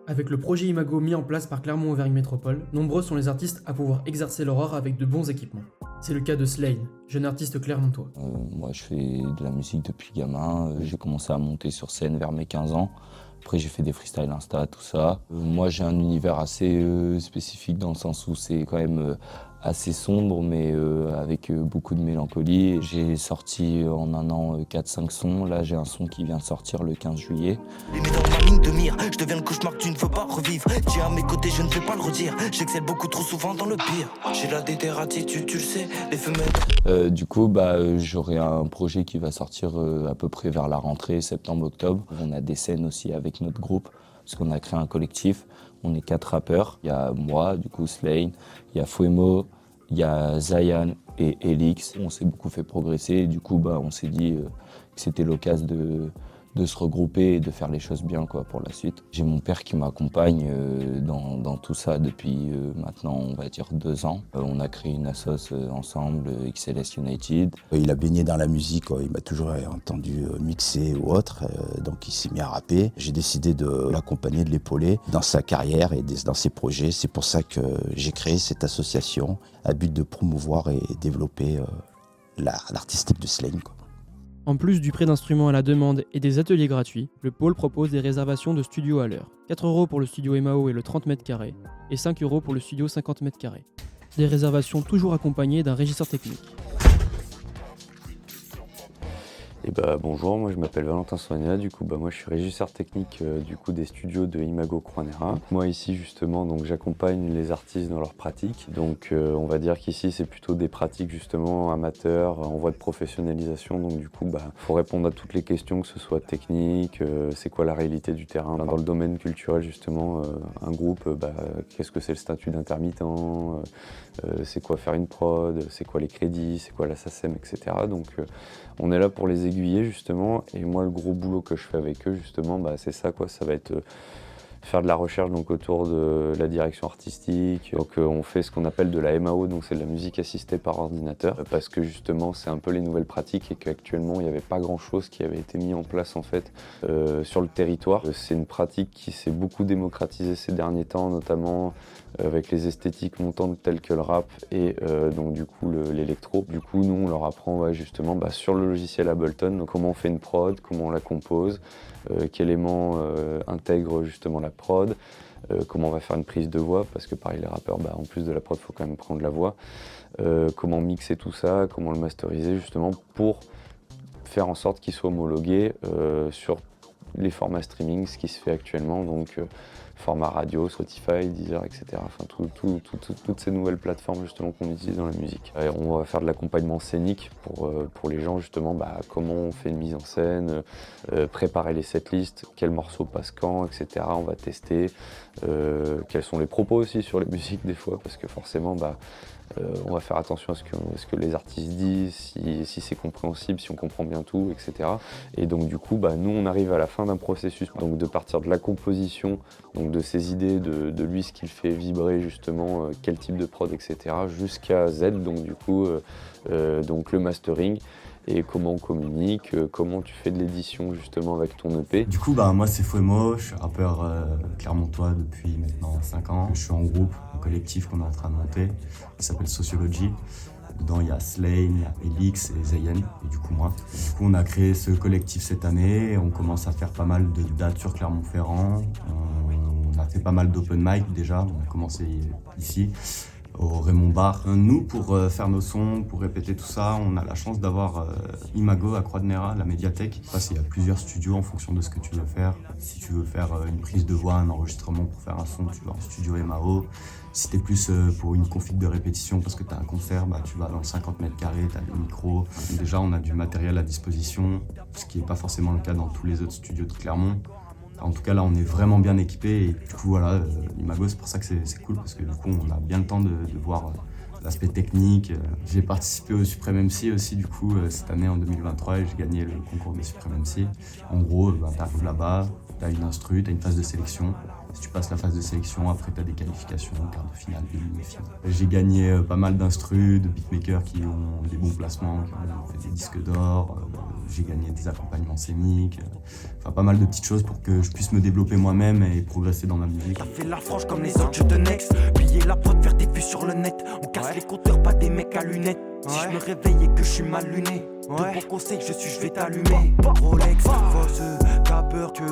Avec le projet Imago mis en place par Clermont-Auvergne Métropole, nombreux sont les artistes à pouvoir exercer leur art avec de bons équipements. C'est le cas de Slane, jeune artiste clermontois. Moi, je fais de la musique depuis gamin. J'ai commencé à monter sur scène vers mes 15 ans. Après, j'ai fait des freestyles Insta, tout ça. Moi, j'ai un univers assez spécifique dans le sens où c'est quand même assez sombre, mais avec beaucoup de mélancolie. J'ai sorti en un an 4-5 sons. Là, j'ai un son qui vient de sortir le 15 juillet. Les nez dans ma ligne de mire, je deviens le cauchemar que tu ne veux pas revivre. Tu es à mes côtés, je ne vais pas le redire. J'excelle beaucoup trop souvent dans le pire. J'ai la déterratitude, tu le sais, les femelles. Du coup, j'aurai un projet qui va sortir à peu près vers la rentrée, septembre-octobre. On a des scènes aussi avec notre groupe, parce qu'on a créé un collectif. On est 4 rappeurs. Il y a moi, du coup, Slane, il y a Fouemo, il y a Zayan et Elix. On s'est beaucoup fait progresser et du coup, on s'est dit que c'était l'occasion de se regrouper et de faire les choses bien pour la suite. J'ai mon père qui m'accompagne dans tout ça depuis maintenant, on va dire 2 ans. On a créé une assoce ensemble, XLS United. Il a baigné dans la musique, il m'a toujours entendu mixer ou autre, donc il s'est mis à rapper. J'ai décidé de l'accompagner, de l'épauler dans sa carrière et dans ses projets. C'est pour ça que j'ai créé cette association à but de promouvoir et développer l'artistique de Slane. En plus du prêt d'instruments à la demande et des ateliers gratuits, le pôle propose des réservations de studio à l'heure. 4 € pour le studio MAO et le 30 m², et 5 € pour le studio 50 m². Des réservations toujours accompagnées d'un régisseur technique. Bonjour, moi je m'appelle Valentin Soigna, moi je suis régisseur technique des studios de Imago Croix-Nera. Moi ici justement j'accompagne les artistes dans leurs pratiques, on va dire qu'ici c'est plutôt des pratiques justement amateurs en voie de professionnalisation, faut répondre à toutes les questions, que ce soit technique, c'est quoi la réalité du terrain. Dans le domaine culturel justement, un groupe, qu'est-ce que c'est le statut d'intermittent, c'est quoi faire une prod, c'est quoi les crédits, c'est quoi la SACEM, etc. On est là pour les aiguiller justement, et moi le gros boulot que je fais avec eux justement, c'est ça ça va être faire de la recherche autour de la direction artistique. On fait ce qu'on appelle de la MAO, donc c'est de la musique assistée par ordinateur, parce que justement c'est un peu les nouvelles pratiques et qu'actuellement il n'y avait pas grand chose qui avait été mis en place en fait sur le territoire. C'est une pratique qui s'est beaucoup démocratisée ces derniers temps, notamment avec les esthétiques montantes telles que le rap et l'électro. Du coup, nous, on leur apprend justement sur le logiciel Ableton comment on fait une prod, comment on la compose, quels éléments intègrent justement la prod, comment on va faire une prise de voix, parce que pareil, les rappeurs, en plus de la prod, il faut quand même prendre la voix, comment mixer tout ça, comment le masteriser justement pour faire en sorte qu'il soit homologué sur les formats streaming, ce qui se fait actuellement, format radio, Spotify, Deezer, etc. Enfin, toutes ces nouvelles plateformes justement qu'on utilise dans la musique. Et on va faire de l'accompagnement scénique pour les gens justement, comment on fait une mise en scène, préparer les setlists, quels morceaux passent quand, etc. On va tester, quels sont les propos aussi sur les musiques des fois, parce que forcément, on va faire attention à ce que les artistes disent, si c'est compréhensible, si on comprend bien tout, etc. Et donc du coup, nous on arrive à la fin d'un processus, donc de partir de la composition, donc de ses idées, de lui ce qu'il fait vibrer justement, quel type de prod, etc. jusqu'à Z, donc le mastering. Et comment on communique, comment tu fais de l'édition justement avec ton EP. Du coup, moi c'est Fouemo, je suis rappeur clermontois depuis maintenant 5 ans. Je suis en groupe, un collectif qu'on est en train de monter, qui s'appelle Sociology. Dedans il y a Slane, il y a Elix et Zayen, et du coup moi. Du coup on a créé ce collectif cette année, on commence à faire pas mal de dates sur Clermont-Ferrand. On a fait pas mal d'open mic déjà, on a commencé ici. Au Raymond Bar. Nous, pour faire nos sons, pour répéter tout ça, on a la chance d'avoir Imago à Croix-Nera, la médiathèque. Il y a plusieurs studios en fonction de ce que tu veux faire. Si tu veux faire une prise de voix, un enregistrement pour faire un son, tu vas en studio MAO. Si t'es plus pour une config de répétition parce que t'as un concert, tu vas dans le 50 m², t'as le micro. Déjà, on a du matériel à disposition, ce qui n'est pas forcément le cas dans tous les autres studios de Clermont. En tout cas, là, on est vraiment bien équipé et du coup, Imago, c'est pour ça que c'est cool parce que du coup, on a bien le temps de voir l'aspect technique. J'ai participé au Supreme MC aussi, du coup, cette année en 2023 et j'ai gagné le concours de Supreme MC. En gros, t'arrives là-bas, t'as une instru, t'as une phase de sélection. Si tu passes la phase de sélection, après tu as des qualifications, quart de finale, demi-finale. J'ai gagné pas mal d'instrus, de beatmakers qui ont des bons placements, qui ont fait des disques d'or. J'ai gagné des accompagnements scéniques, enfin pas mal de petites choses pour que je puisse me développer moi-même et progresser dans ma musique. T'as fait la franche comme les autres, je te next. Plier la prod, faire des vues sur le net. On casse les compteurs, pas des mecs à lunettes. Si je me réveille et que je suis mal luné, de bons conseils, je vais t'allumer. Rolex, fausse, t'as peur que